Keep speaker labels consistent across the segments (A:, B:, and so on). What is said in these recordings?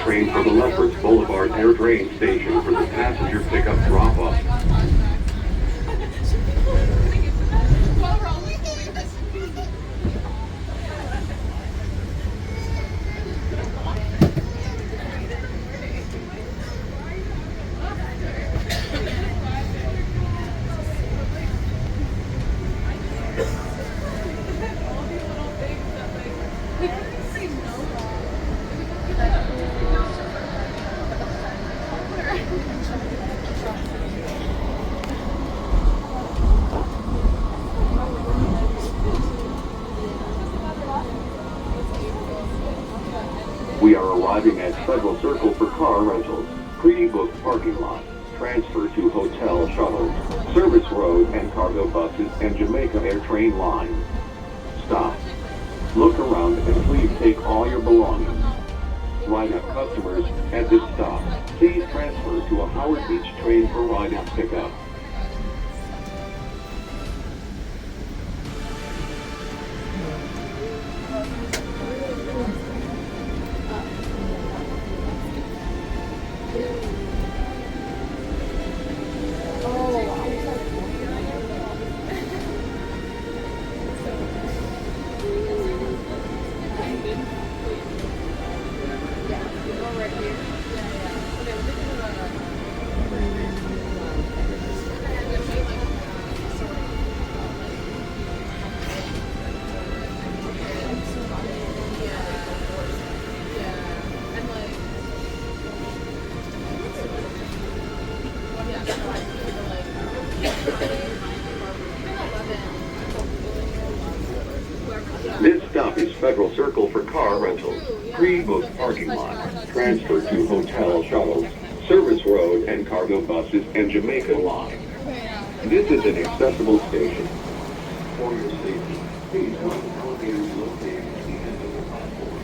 A: train for the Lefferts Boulevard Air Train Station for the passenger pickup drop-off. We are arriving at Federal Circle for car rentals, pre-booked parking lot, transfer to hotel shuttles, service road and cargo buses, and Jamaica Air Train line. Stop. Look around and please take all your belongings. Ride-up customers, at this stop, please transfer to a Howard Beach train for ride-up pickup. This stop is Federal Circle for car rentals, pre-booked parking lot, transfer to hotel shuttles, service road and cargo buses, and Jamaica line. This is an accessible station. For your safety, please note the elevators located at the end of the platform.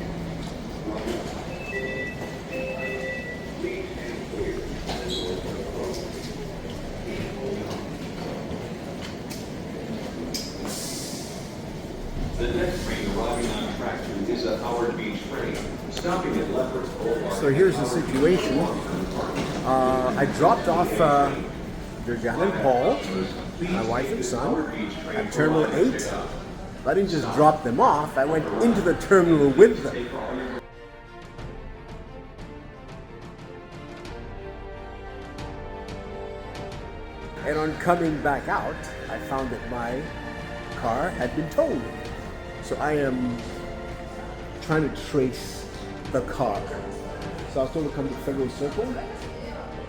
A: Please stand clear as doors are closed. The next train arriving on track 2 is a Howard Beach train, stopping at Lefferts Boulevard.
B: So here's the situation. I dropped off Georgiana and Paul, my wife and son, at Terminal 8. I didn't just drop them off, I went into the terminal with them. And on coming back out, I found that my car had been towed. So I am trying to trace the car. So I was told to come to Federal Circle,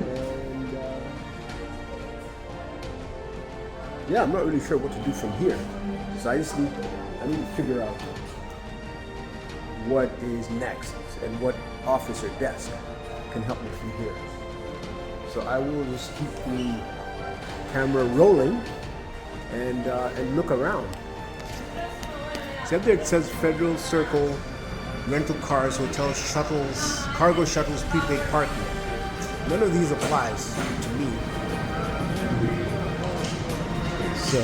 B: and yeah, I'm not really sure what to do from here. So I need to figure out what is next and what office or desk can help me from here. So I will just keep the camera rolling and look around. See up there it says Federal Circle, rental cars, hotel shuttles, cargo shuttles, prepaid parking. None of these applies to me. So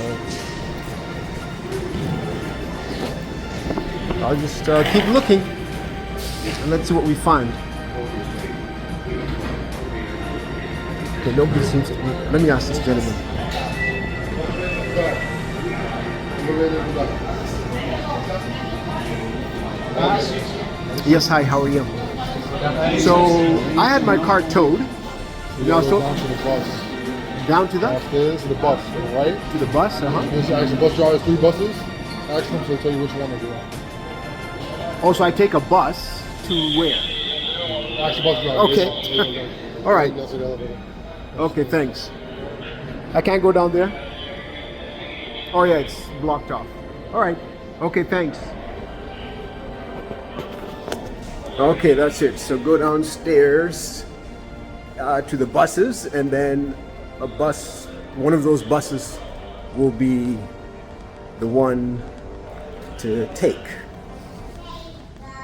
B: I'll just keep looking and let's see what we find. Okay, nobody seems to. Let me ask this gentleman. Yes, hi, how are you? So, I had my car towed.
C: Down to the bus.
B: Down to the?
C: Upstairs to the bus, to the right.
B: To the bus,
C: There's actually bus drivers, 3 buses. Ask them so they'll tell you which one to do.
B: Oh, so I take a bus to where?
C: Ask the bus driver.
B: Okay. All right.
C: That's the elevator.
B: Okay, thanks. I can't go down there? Oh yeah, it's blocked off. All right. Okay, thanks. Okay, that's it. So go downstairs to the buses, and then one of those buses will be the one to take.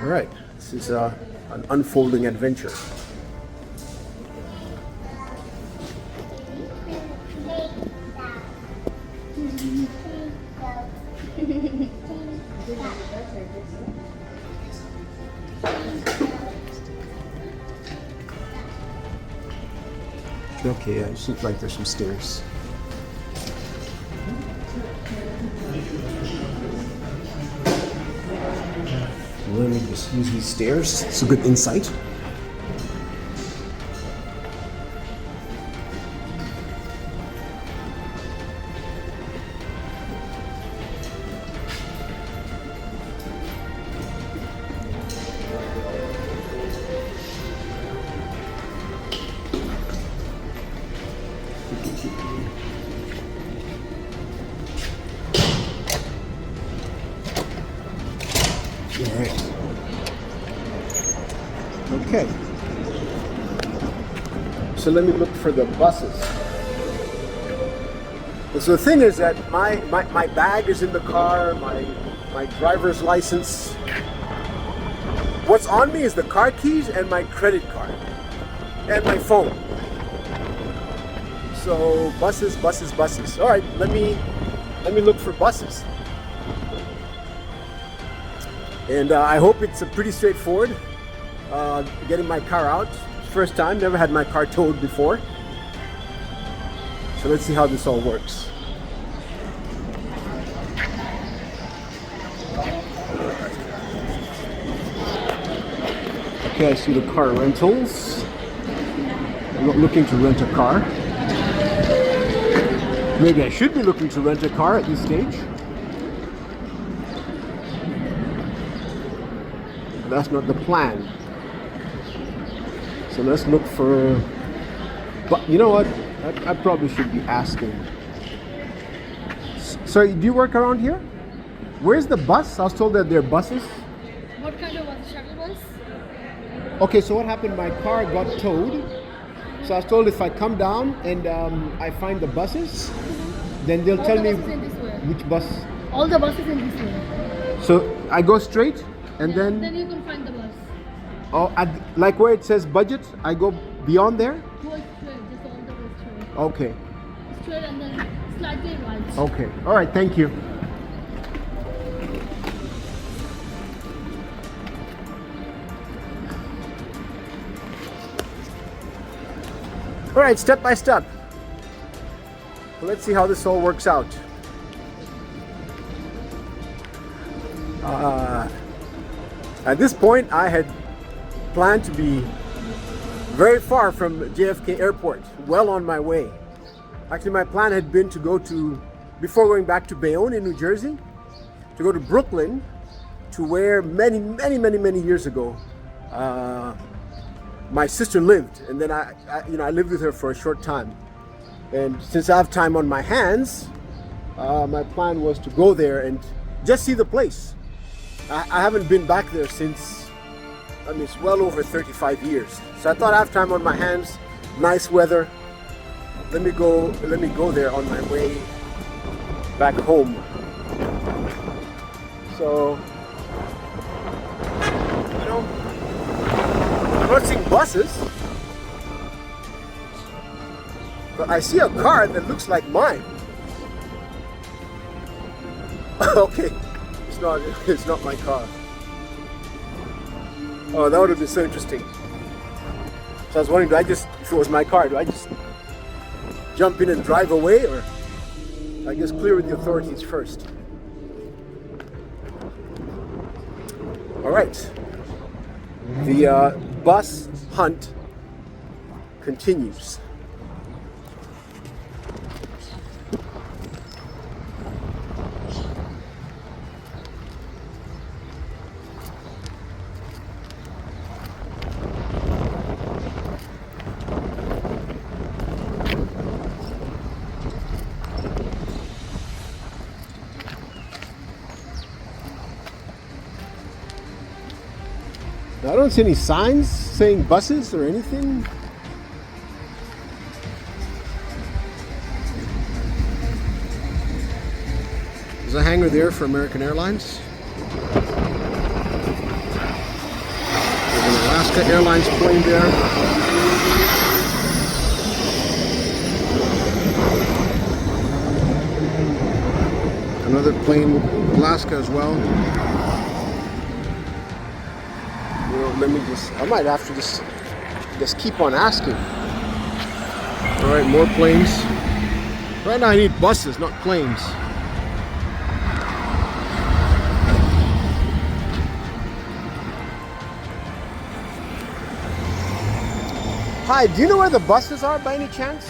B: All right, this is an unfolding adventure. Okay, yeah, it seems like there's some stairs. Let me just use these stairs. It's a good insight. All right. Okay. So let me look for the buses. So the thing is that my bag is in the car, my driver's license. What's on me is the car keys and my credit card and my phone. So buses. All right, let me look for buses. And I hope it's pretty straightforward getting my car out. First time, never had my car towed before. So let's see how this all works. Okay, I see the car rentals. I'm not looking to rent a car. Maybe I should be looking to rent a car at this stage. But that's not the plan. So let's look for, but you know what? I probably should be asking. Sorry, do you work around here? Where's the bus? I was told that there are buses.
D: What kind of bus? Shuttle bus?
B: Okay, so what happened? My car got towed. So I was told if I come down and I find the buses, then they'll tell me which bus.
D: All the buses in this way.
B: So I go straight and
D: Then you can find the bus.
B: oh, like where it says budget, I go beyond there?
D: Go straight, just all the way straight.
B: Okay,
D: Straight and then slightly right.
B: okay. All right, thank you. All right, step by step. Let's see how this all works out. At this point, I had planned to be very far from JFK Airport, well on my way. Actually, my plan had been to go to, before going back to Bayonne in New Jersey, to go to Brooklyn, to where many years ago, my sister lived, and then I lived with her for a short time. And since I have time on my hands, my plan was to go there and just see the place. I haven't been back there since, I mean, it's well over 35 years. So I thought I have time on my hands, nice weather. Let me go there on my way back home. So, you know, I'm not seeing buses, but I see a car that looks like mine. Okay, it's not my car. Oh, that would have been so interesting. So I was wondering, if it was my car, do I just jump in and drive away, or I guess clear with the authorities first? All right. The bus hunt continues. I don't see any signs saying buses or anything. There's a hangar there for American Airlines. There's an Alaska Airlines plane there. Another plane, Alaska as well. Let me I might have to just keep on asking. All right, more planes. Right now I need buses, not planes. Hi, do you know where the buses are by any chance?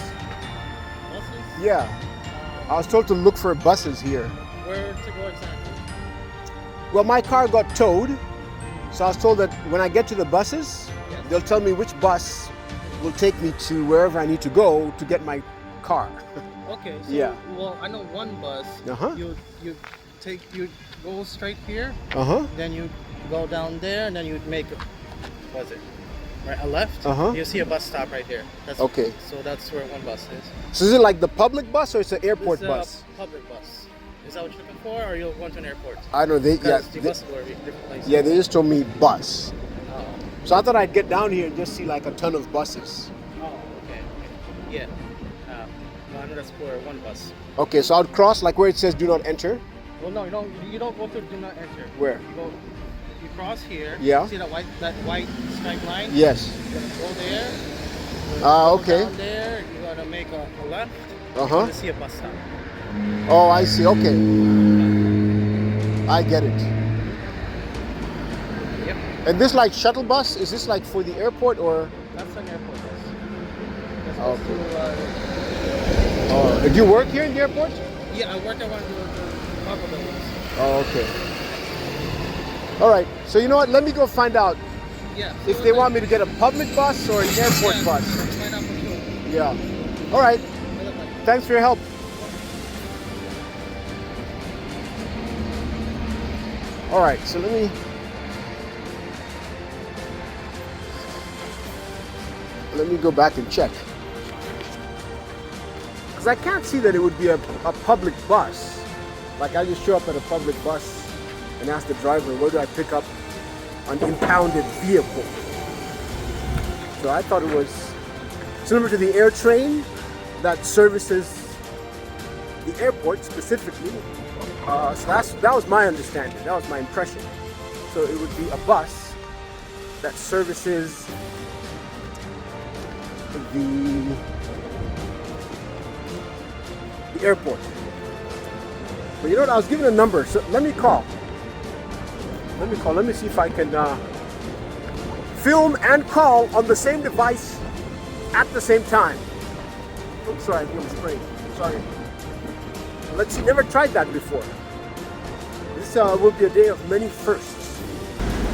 E: Buses?
B: Yeah. I was told to look for buses here.
E: Where to go exactly?
B: Well, my car got towed, so I was told that when I get to the buses,
E: Yes.
B: they'll tell me which bus will take me to wherever I need to go to get my car.
E: Okay, so
B: Yeah.
E: well, I know one bus.
B: Uh-huh.
E: You go straight here,
B: Uh-huh.
E: then you go down there, and then you make what's it? Right, a left.
B: Uh-huh.
E: You see a bus stop right there. That's
B: Okay.
E: So that's where one bus is.
B: So is it like the public bus or it's an airport
E: This is
B: bus?
E: a public bus. Is that what you're looking for, or you're going to an airport?
B: I don't know. They, yeah,
E: Because the
B: they,
E: buses were different places.
B: yeah, they just told me bus.
E: Oh.
B: So I thought I'd get down here and just see like a ton of buses.
E: Oh, okay. Yeah. No, I know that's for one bus.
B: Okay, so I'll cross like where it says do not enter.
E: Well, no, you don't go to do not enter.
B: Where?
E: You cross here.
B: Yeah.
E: See that white stripe line?
B: Yes.
E: You're gonna go there.
B: Okay.
E: Down there, you're gonna make a left.
B: Uh-huh.
E: You're gonna see a bus stop.
B: Oh, I see. Okay. I get it.
E: Yep.
B: And this like shuttle bus, is this like for the airport or?
E: That's an airport bus. That's
B: Okay.
E: to,
B: Oh, do you work here in the airport?
E: yeah, I work at one of the Papa buildings.
B: Oh, okay. All right. So you know what? Let me go find out
E: Yeah.
B: if they want me to get a public bus or an airport
E: Yeah,
B: bus.
E: find out for sure.
B: Yeah. All right. Thanks for your help. All right. So let me go back and check. Because I can't see that it would be a public bus. Like I just show up at a public bus and ask the driver, where do I pick up an impounded vehicle? So I thought it was similar to the air train that services the airport specifically. So that was my understanding, that was my impression. So it would be a bus that services the airport. But you know what, I was given a number, so let me call. Let me see if I can film and call on the same device at the same time. Oops, sorry, I think I'm spraying. Sorry. Let's see, never tried that before. This will be a day of many firsts.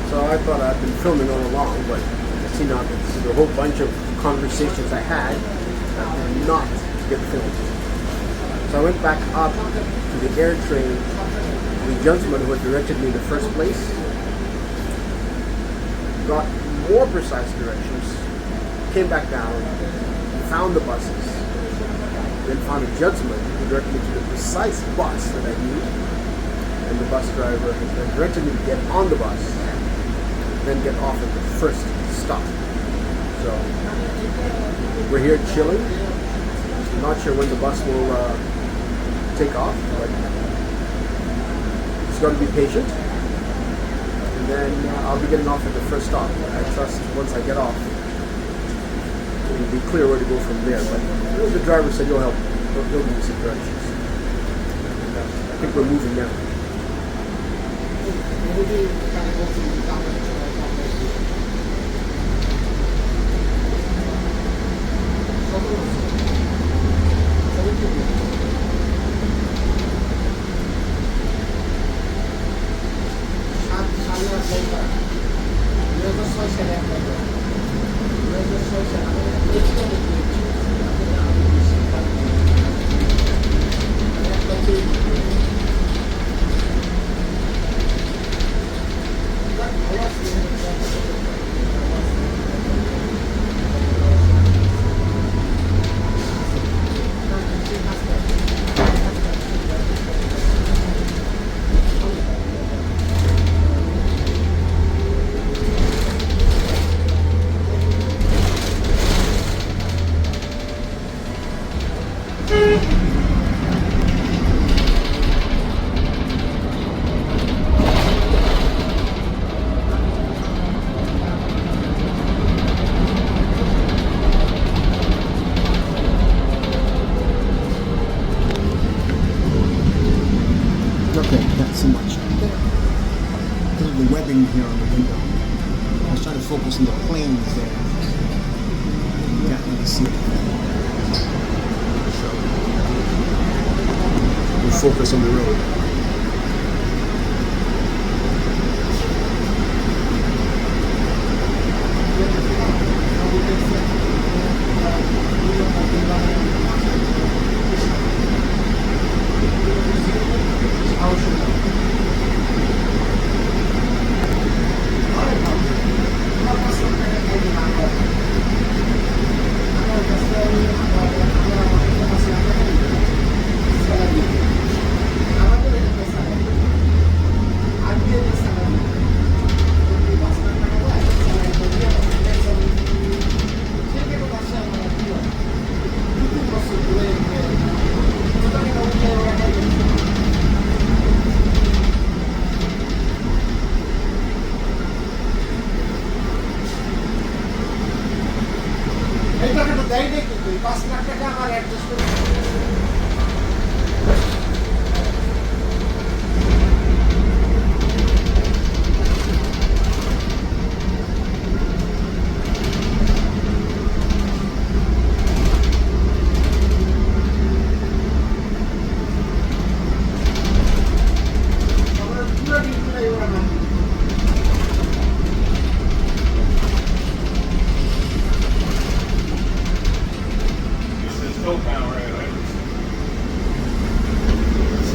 B: So I thought I'd been filming all along, but I see now that this is a whole bunch of conversations I had that did not get filmed. So I went back up to the air train. The gentleman who had directed me in the first place got more precise directions, came back down, found the buses, then found a gentleman who directed me to the precise bus that I need, and the bus driver then directed me to get on the bus, then get off at the first stop. So we're here chilling. Not sure when the bus will take off, but it's going to be patient. And then I'll be getting off at the first stop. I trust once I get off, it'll be clear where to go from there. But the driver said he'll help. He'll give me some directions. And, I think we're moving now. trees there. You can't really see it. So we'll focus on the road.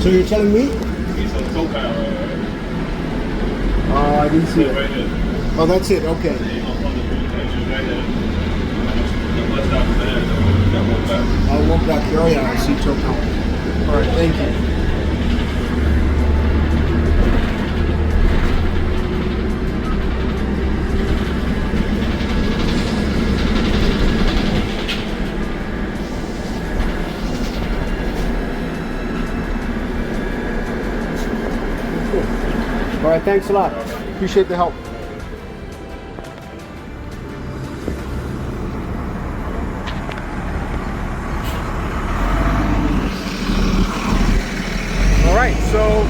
B: So you're telling me? Oh, I didn't see it. Oh, that's it. Okay. I'll walk back there. Oh, yeah, I see Tow Power. All right, thank you. All right, thanks a lot. Appreciate the help. All right, so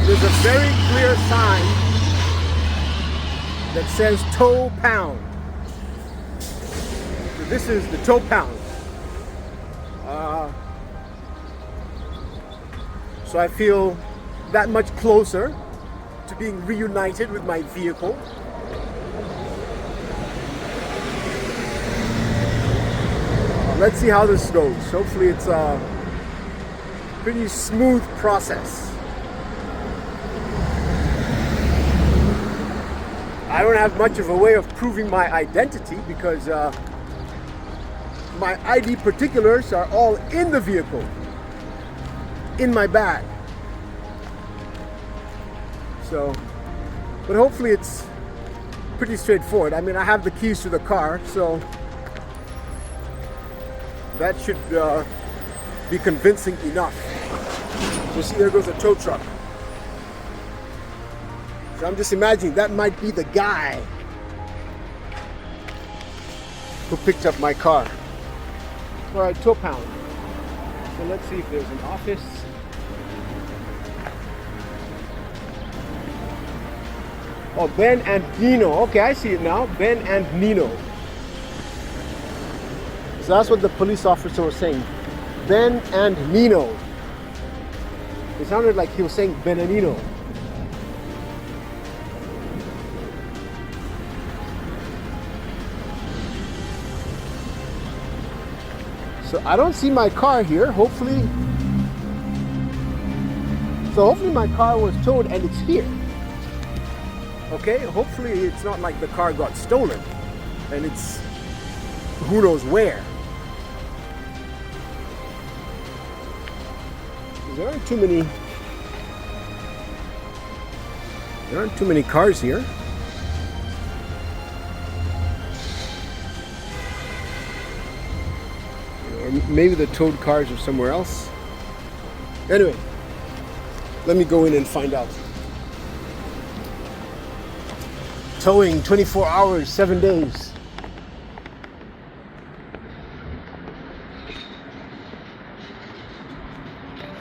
B: there's a very clear sign that says Tow Pound. So this is the Tow Pound. So I feel that much closer to being reunited with my vehicle. Let's see how this goes. Hopefully it's a pretty smooth process. I don't have much of a way of proving my identity because my ID particulars are all in the vehicle, in my bag. So, but hopefully it's pretty straightforward. I mean, I have the keys to the car, so that should be convincing enough. You see, there goes a tow truck. So I'm just imagining that might be the guy who picked up my car. All right, Tow Pound. So let's see if there's an office. Oh, Ben and Nino. Okay, I see it now. Ben and Nino. So that's what the police officer was saying. Ben and Nino. It sounded like he was saying Benanino. So I don't see my car here. Hopefully my car was towed and it's here. Okay, hopefully it's not like the car got stolen and it's who knows where. There aren't too many cars here. Or maybe the towed cars are somewhere else. Anyway, let me go in and find out. Towing 24 hours, 7 days.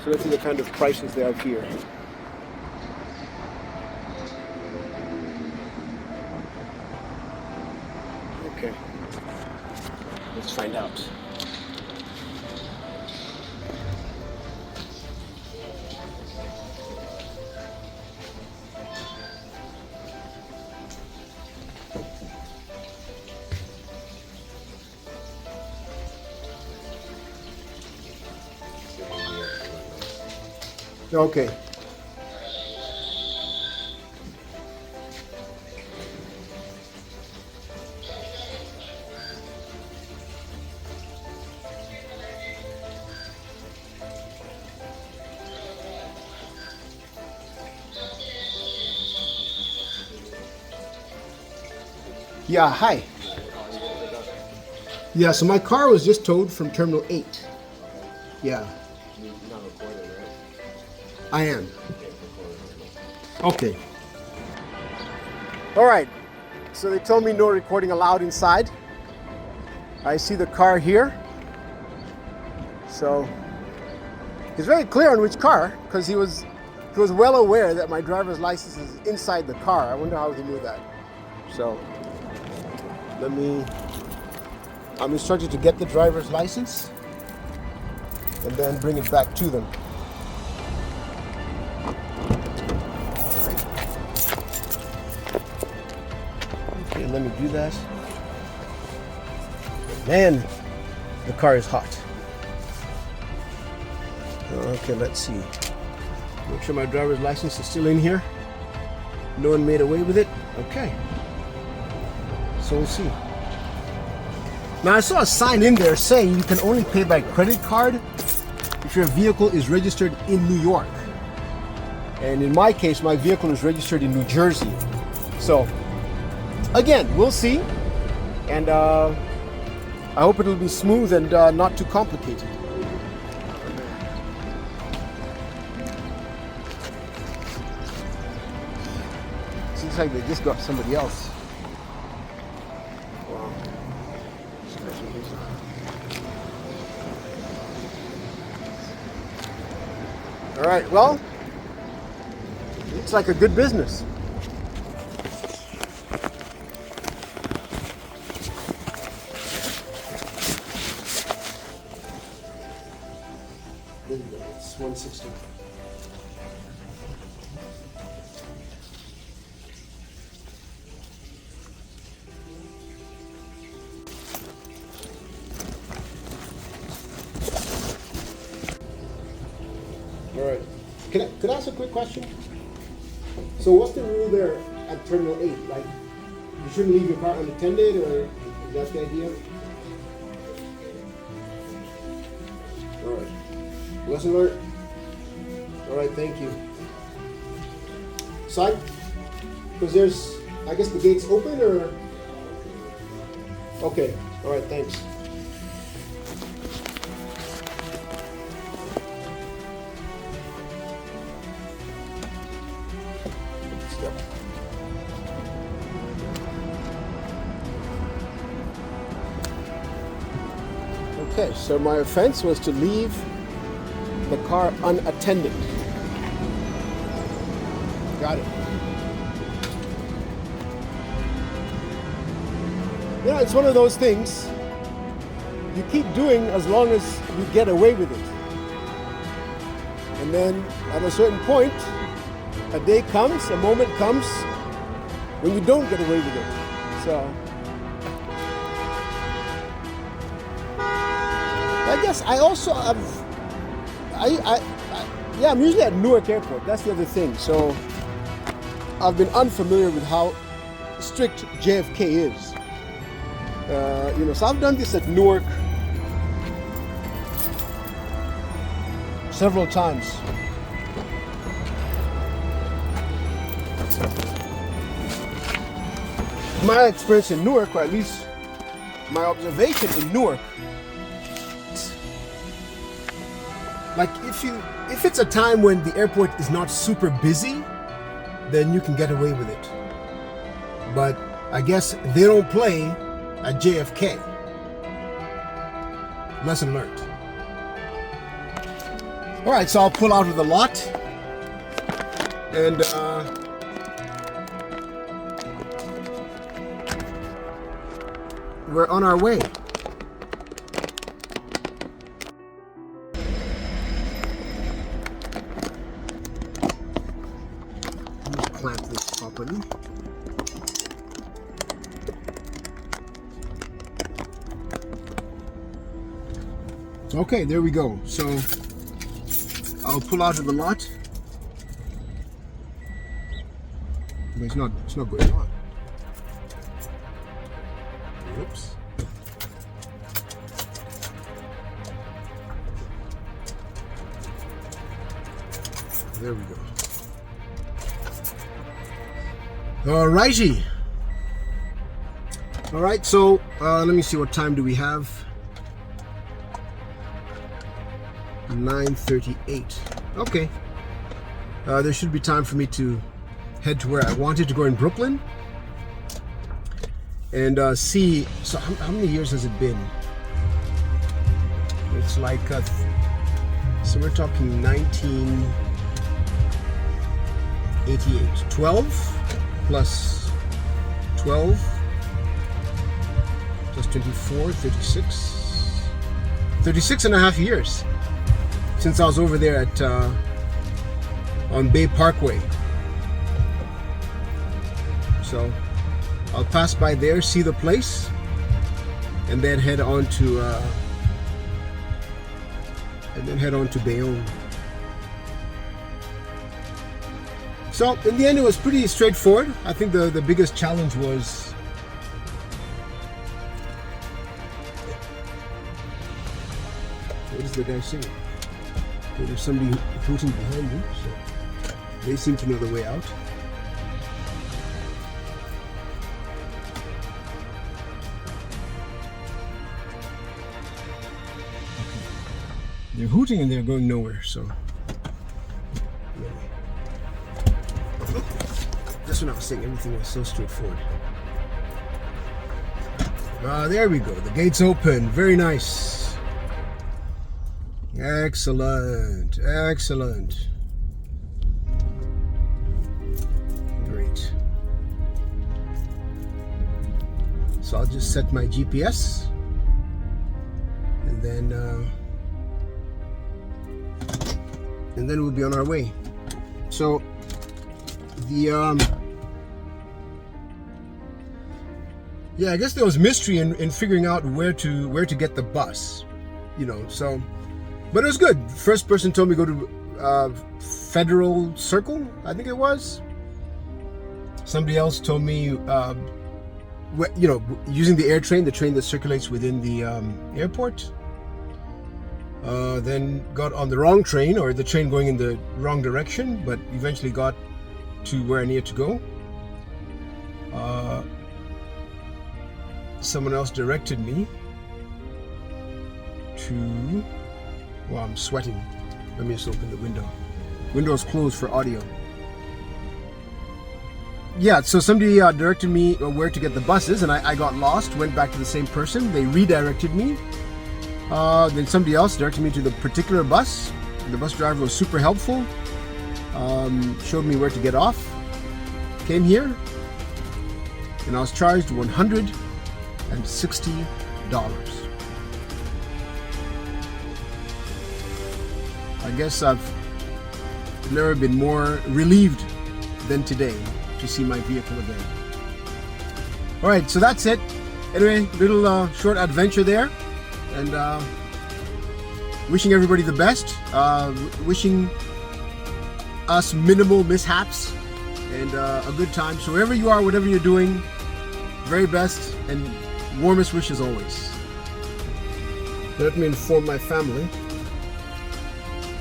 B: So let's see the kind of prices they have here. Okay. Let's find out. Okay. Yeah, hi. Yeah, so my car was just towed from Terminal 8. Yeah. I am. Okay. All right. So they told me no recording allowed inside. I see the car here. So he's very clear on which car, because he was well aware that my driver's license is inside the car. I wonder how he knew that. So I'm instructed to get the driver's license and then bring it back to them. Okay, let me do that. Man, the car is hot. Okay, let's see. Make sure my driver's license is still in here. No one made away with it. Okay. So we'll see. Now I saw a sign in there saying you can only pay by credit card if your vehicle is registered in New York. And in my case, my vehicle is registered in New Jersey. So again, we'll see. And I hope it'll be smooth and not too complicated. Seems like they just got somebody else. Wow. All right, well, looks like a good business. It's 160. All right. Could I ask a quick question? So what's the rule there at Terminal 8? Like, you shouldn't leave your car unattended, or is that the idea? All right. Lesson learned. All right, thank you. Side? Because there's, I guess the gate's open, or? Okay. All right, thanks. Okay, so my offense was to leave the car unattended. Got it. You know, it's one of those things you keep doing as long as you get away with it. And then at a certain point, a day comes, a moment comes when you don't get away with it. So I guess I also have, I'm usually at Newark Airport. That's the other thing. So I've been unfamiliar with how strict JFK is. So I've done this at Newark several times. My experience in Newark, or at least my observation in Newark, like if it's a time when the airport is not super busy, then you can get away with it. But I guess they don't play at JFK. Lesson learned. All right, so I'll pull out of the lot and we're on our way. Let me clamp this properly. Okay, there we go. So I'll pull out of the lot. But it's not going on. Oops. There we go. Alrighty. Alright, so let me see, what time do we have? 9:38. Okay. There should be time for me to head to where I wanted to go in Brooklyn and see. So how many years has it been? It's like so we're talking 1988. 12 plus 12 plus 24, 36 and a half years since I was over there at on Bay Parkway. So I'll pass by there, see the place, and then head on to Bayonne. So in the end, it was pretty straightforward. I think the biggest challenge was what is the guy saying? There's somebody hooting behind me, so they seem to know the way out. They're hooting and they're going nowhere, so. That's what I was saying, everything was so straightforward. There we go, the gate's open, very nice. Excellent, excellent. Great. So I'll just set my GPS and then we'll be on our way. So I guess there was mystery in figuring out where to get the bus, so, but it was good. First person told me go to Federal Circle, I think it was. Somebody else told me using the train that circulates within the airport. Then got on the wrong train, or the train going in the wrong direction, but eventually got to where I needed to go. Someone else directed me to... Well, I'm sweating. Let me just open the window. Window's closed for audio. Yeah, so somebody directed me where to get the buses, and I got lost, went back to the same person. They redirected me. Then somebody else directed me to the particular bus. The bus driver was super helpful. Showed me where to get off. Came here, and I was charged $160. I guess I've never been more relieved than today to see my vehicle again. All right, so that's it. Anyway, little short adventure there. And wishing everybody the best, wishing us minimal mishaps and a good time. So wherever you are, whatever you're doing, very best and warmest wishes always. Let me inform my family,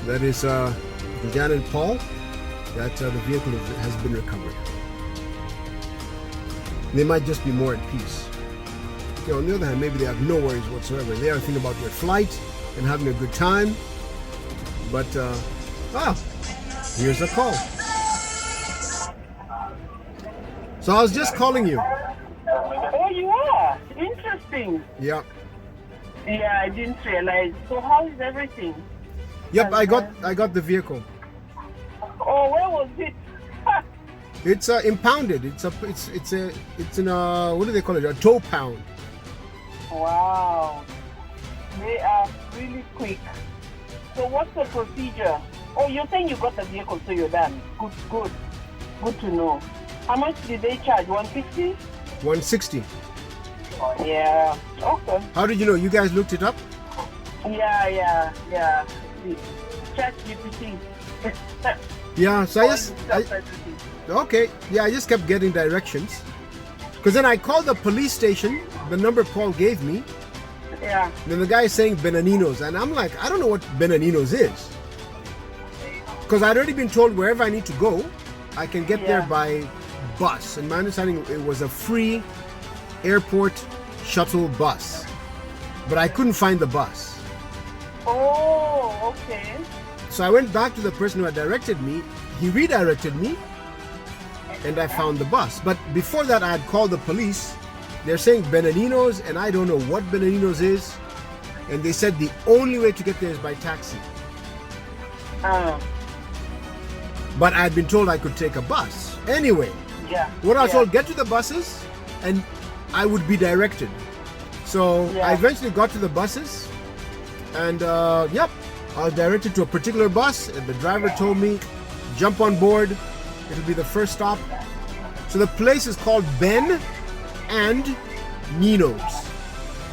B: that is Jan and Paul, that the vehicle has been recovered. They might just be more at peace. On the other hand, maybe they have no worries whatsoever. They are thinking about their flight and having a good time. But, here's a call. So I was just calling you.
F: Oh, you are? Interesting.
B: Yeah.
F: Yeah, I didn't realize. So how is everything?
B: Yep, I got the vehicle.
F: Oh, where was it?
B: It's impounded. It's in a, what do they call it? A tow pound.
F: Wow. They are really quick. So what's the procedure? Oh, you're saying you got the vehicle, so you're done. Good to know. How much did they charge? 160?
B: 160.
F: Yeah. Okay.
B: How did you know? You guys looked it up?
F: Yeah. Chat GPT.
B: Yeah, so okay. Yeah, I just kept getting directions. Because then I called the police station, the number Paul gave me.
F: Yeah.
B: Then the guy is saying Benaninos, and I'm like, I don't know what Benaninos is. Because I'd already been told wherever I need to go, I can get there by bus. And my understanding, it was a free airport shuttle bus. But I couldn't find the bus.
F: Oh, okay.
B: So I went back to the person who had directed me. He redirected me, and I found the bus. But before that, I had called the police. They're saying Benaninos, and I don't know what Benaninos is. And they said the only way to get there is by taxi. But I had been told I could take a bus. Anyway, what I was told, get to the buses, and I would be directed. So I eventually got to the buses, and I was directed to a particular bus, and the driver told me, jump on board, it'll be the first stop. So the place is called Ben and Nino's.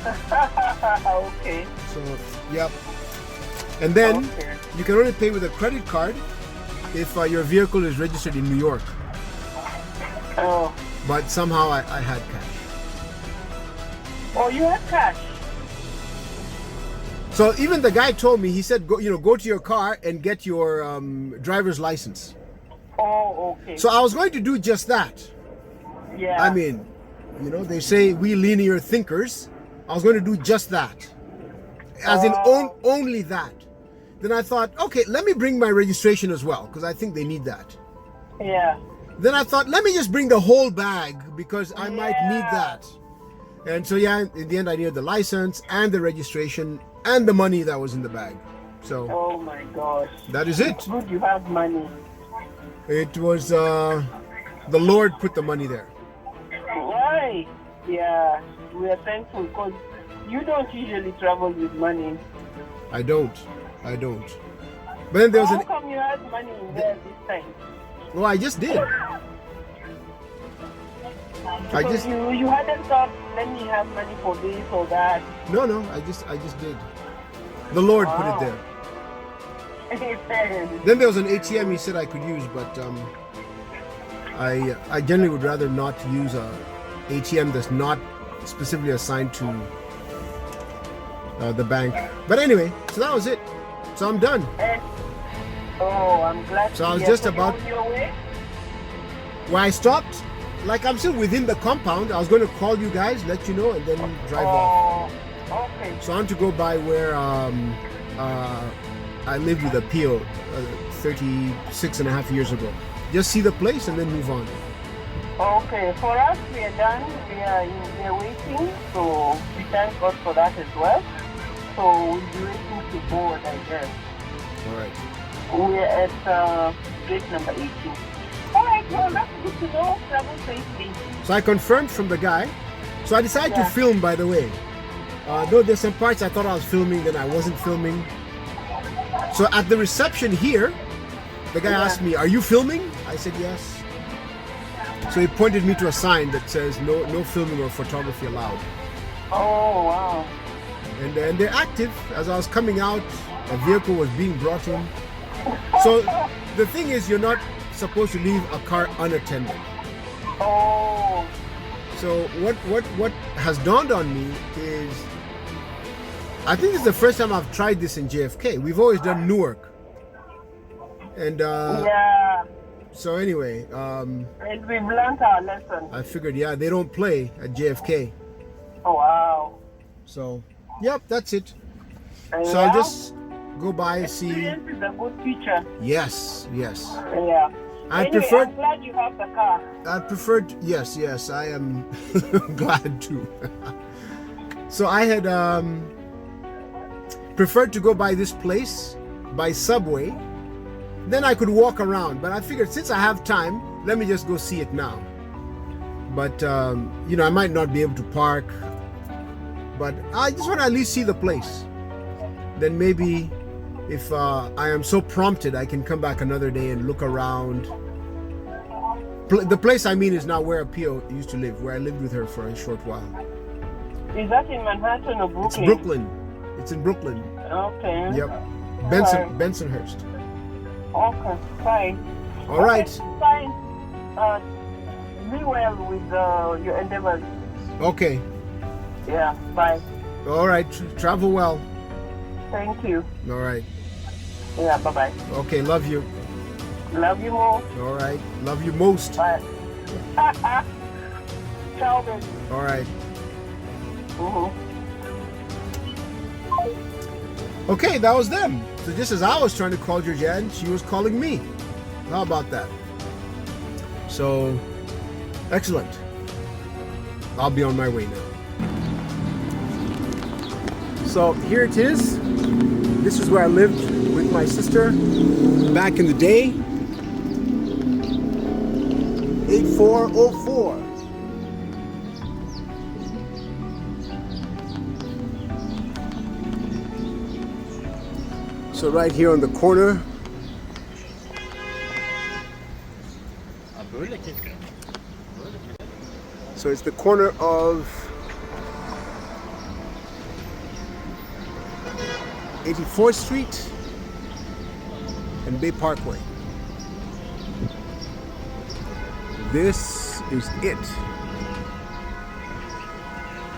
F: Okay.
B: So, And then you can only pay with a credit card if your vehicle is registered in New York.
F: Oh.
B: But somehow I had cash.
F: Oh, you had cash?
B: So even the guy told me, he said, go to your car and get your driver's license.
F: Oh, okay.
B: So I was going to do just that.
F: Yeah.
B: I mean, they say we linear thinkers. I was going to do just that. As in only that. Then I thought, okay, let me bring my registration as well, because I think they need that.
F: Yeah.
B: Then I thought, let me just bring the whole bag, because I might need that. And so, in the end, I needed the license and the registration and the money that was in the bag. So,
F: oh my gosh.
B: That is it.
F: It's good you have money.
B: It was, the Lord put the money there.
F: Why? Yeah, we are thankful because you don't usually travel with money.
B: I don't. But then there was
F: How come you had money in there this time?
B: Well, I just did.
F: You hadn't thought, let me have money for this or that.
B: No, I just did. The Lord put it there. Then there was an ATM he said I could use, but I generally would rather not use a ATM that's not specifically assigned to the bank. But anyway, so that was it. So I'm done.
F: I'm glad.
B: So I was just about.
F: On your way?
B: When I stopped, like I'm still within the compound, I was going to call you guys, let you know, and then drive off.
F: Okay.
B: So I want to go by where I lived with Appeal 36 and a half years ago. Just see the place and then move on.
F: Okay, for us, we are done. We are waiting, so we thank God for that as well. So we'll be waiting to board, I guess.
B: All right.
F: We're at gate number 18. All right, well, that's good to know. Travel safely.
B: So I confirmed from the guy. So I decided to film, by the way. Though there's some parts I thought I was filming, then I wasn't filming. So at the reception here, the guy asked me, "Are you filming?" I said yes. So he pointed me to a sign that says no filming or photography allowed.
F: Oh, wow.
B: And they're active. As I was coming out, a vehicle was being brought in. So the thing is, you're not supposed to leave a car unattended.
F: Oh.
B: So what has dawned on me is, I think this is the first time I've tried this in JFK. We've always done Newark. And so anyway,
F: and we've learned our lesson.
B: I figured, they don't play at JFK.
F: Oh, wow.
B: So, that's it. So I'll just go by, see.
F: Experience is a good teacher.
B: Yes.
F: Yeah.
B: I'm
F: glad you have the car.
B: I preferred, yes, I am glad to. So I had preferred to go by this place, by subway. Then I could walk around, but I figured since I have time, let me just go see it now. But, I might not be able to park but I just want to at least see the place. Then maybe if I am so prompted, I can come back another day and look around. The place I mean is not where Pio used to live, where I lived with her for a short while.
F: Is that in Manhattan or Brooklyn?
B: It's Brooklyn. It's in Brooklyn.
F: Okay.
B: Yep.
F: Alright.
B: Bensonhurst.
F: Okay, fine.
B: All right.
F: Okay, fine. Be well with your endeavors.
B: Okay.
F: Yeah, bye.
B: All right. Travel well.
F: Thank you.
B: All right.
F: Yeah, bye-bye.
B: Okay. Love you.
F: Love you more.
B: All right. Love you most.
F: Bye. Ciao, baby.
B: All right.
F: Mm-hmm.
B: Okay, that was them. So just as I was trying to call Georgianne, she was calling me. How about that? So, excellent. I'll be on my way now. So here it is. This is where I lived with my sister back in the day. 8404. So right here on the corner. So it's the corner of 84th Street and Bay Parkway. This is it.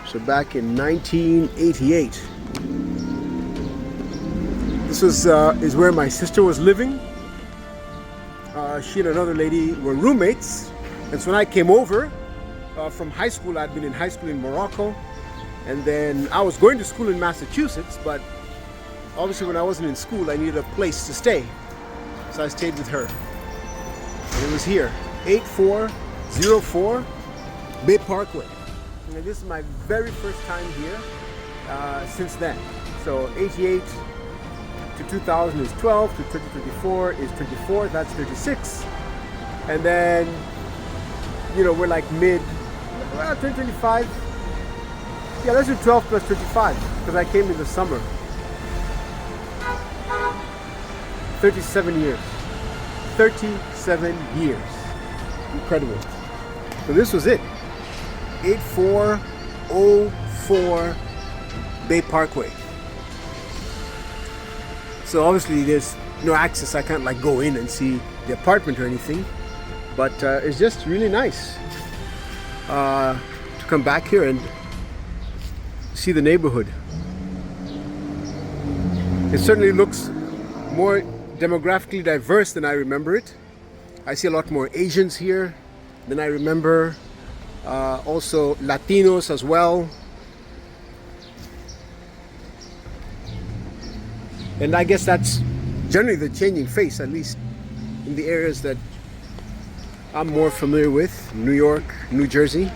B: So back in 1988, this is where my sister was living. She and another lady were roommates, and so when I came over from high school, I'd been in high school in Morocco, and then I was going to school in Massachusetts, but obviously when I wasn't in school, I needed a place to stay, so I stayed with her. And it was here, 8404 Bay Parkway. And this is my very first time here since then. So 88 to 2000 is 12, to 2024 is 24, that's 36. And then, you know, we're like mid, well, 2025. Yeah, let's do 12 plus 25, because I came in the summer. 37 years. 37 years. Incredible. So this was it. 8404 Bay Parkway. So obviously there's no access. I can't like go in and see the apartment or anything. But it's just really nice to come back here and see the neighborhood. It certainly looks more demographically diverse than I remember it. I see a lot more Asians here than I remember. Also Latinos as well. And I guess that's generally the changing face, at least in the areas that I'm more familiar with, New York, New Jersey.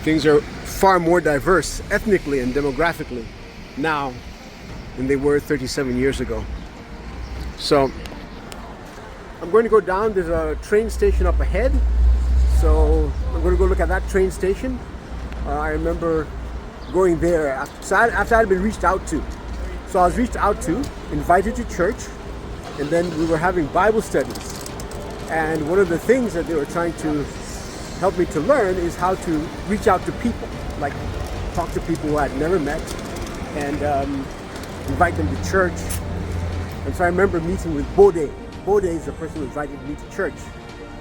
B: Things are far more diverse ethnically and demographically now than they were 37 years ago. So I'm going to go down. There's a train station up ahead. So I'm going to go look at that train station. I remember going there after I'd been reached out to. So I was reached out to, invited to church, and then we were having Bible studies. And one of the things that they were trying to help me to learn is how to reach out to people, like talk to people who I'd never met and invite them to church. And so I remember meeting with Bode. Bode is the person who invited me to church.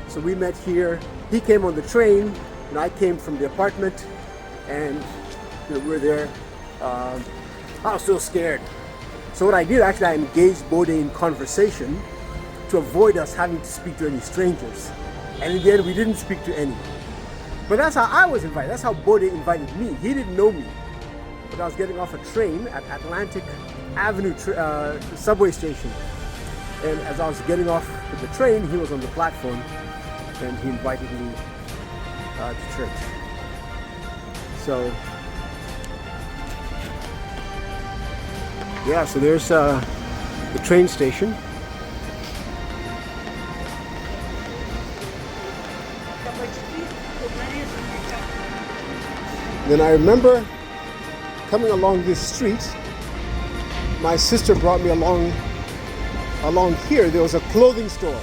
B: So we met here. He came on the train, and I came from the apartment, and we were there. I was so scared. So what I did, actually, I engaged Bode in conversation to avoid us having to speak to any strangers. And in the end, we didn't speak to any. But that's how I was invited. That's how Bode invited me. He didn't know me. But I was getting off a train at Atlantic Avenue subway station. And as I was getting off the train, he was on the platform, and he invited me to church. So, yeah, so there's the train station. Then I remember coming along this street. My sister brought me along here. There was a clothing store,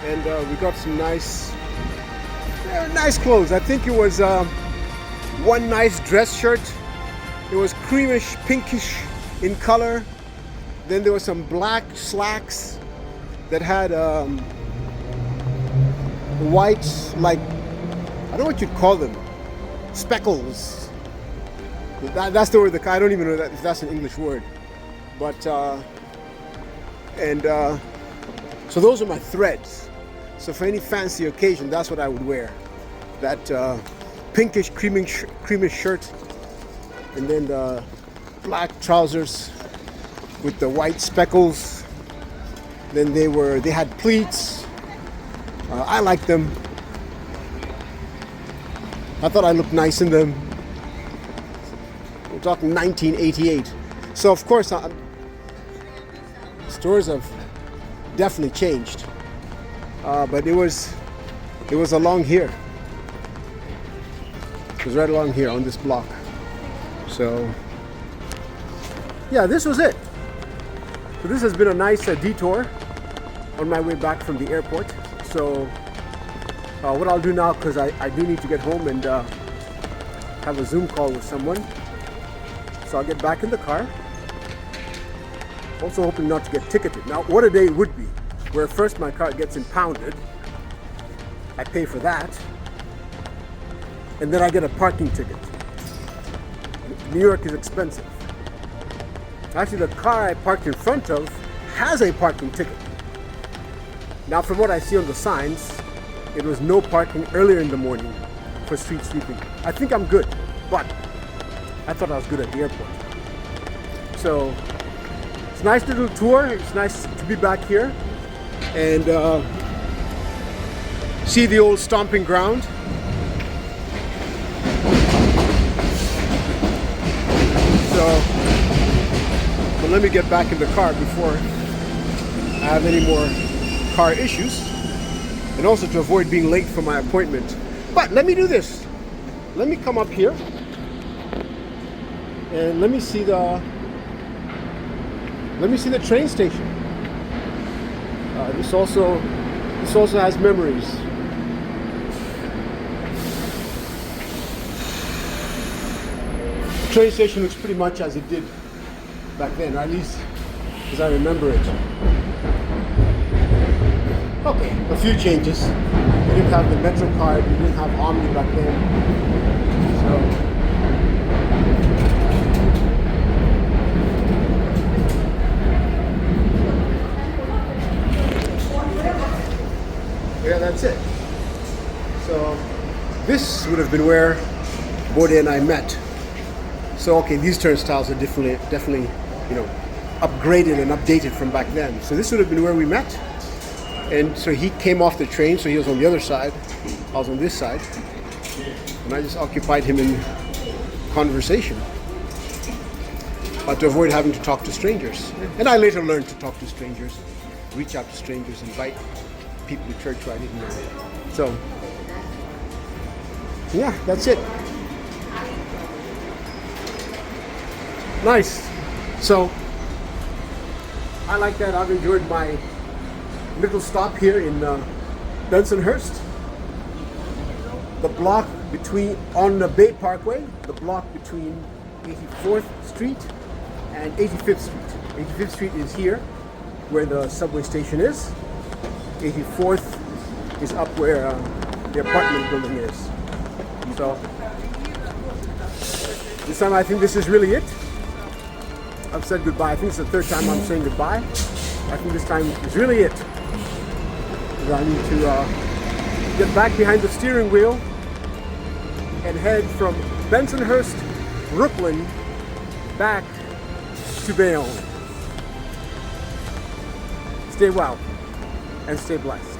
B: and we got some nice clothes. I think it was one nice dress shirt. It was creamish, pinkish in color. Then there was some black slacks that had white, like, I don't know what you'd call them, speckles. That's the word. I don't even know if that's an English word. But so those are my threads. So for any fancy occasion, that's what I would wear. That pinkish, creamish shirt, and then the black trousers with the white speckles. Then they had pleats. I liked them. I thought I looked nice in them. We're talking 1988. So of course, stores have definitely changed. But it was along here. It was right along here on this block. So yeah, this was it. So this has been a nice detour on my way back from the airport. So what I'll do now, because I do need to get home and have a Zoom call with someone. So I'll get back in the car. Also hoping not to get ticketed. Now, what a day it would be, where first my car gets impounded, I pay for that, and then I get a parking ticket. New York is expensive. Actually, the car I parked in front of has a parking ticket. Now, from what I see on the signs, it was no parking earlier in the morning for street sweeping. I think I'm good, but I thought I was good at the airport. So it's a nice little tour. It's nice to be back here and see the old stomping ground. So let me get back in the car before I have any more car issues, and also to avoid being late for my appointment. But let me do this. Let me come up here and let me see the train station. This also has memories. The train station looks pretty much as it did back then, or at least as I remember it. Okay, a few changes. We didn't have the Metro card, we didn't have Omni back then. So yeah, that's it. So this would have been where Bode and I met. So okay, these turnstiles are definitely, upgraded and updated from back then. So this would have been where we met. And so he came off the train, so he was on the other side. I was on this side. And I just occupied him in conversation. But to avoid having to talk to strangers. And I later learned to talk to strangers, reach out to strangers, invite people to church who I didn't know. So, yeah, that's it. Nice. So, I like that. I've enjoyed my little stop here in Bensonhurst. The block on the Bay Parkway, the block between 84th Street and 85th Street. 85th Street is here, where the subway station is. 84th is up where the apartment building is. So, this time I think this is really it. I've said goodbye. I think it's the third time I'm saying goodbye. I think this time is really it. I need to get back behind the steering wheel and head from Bensonhurst, Brooklyn, back to Bayonne. Stay well and stay blessed.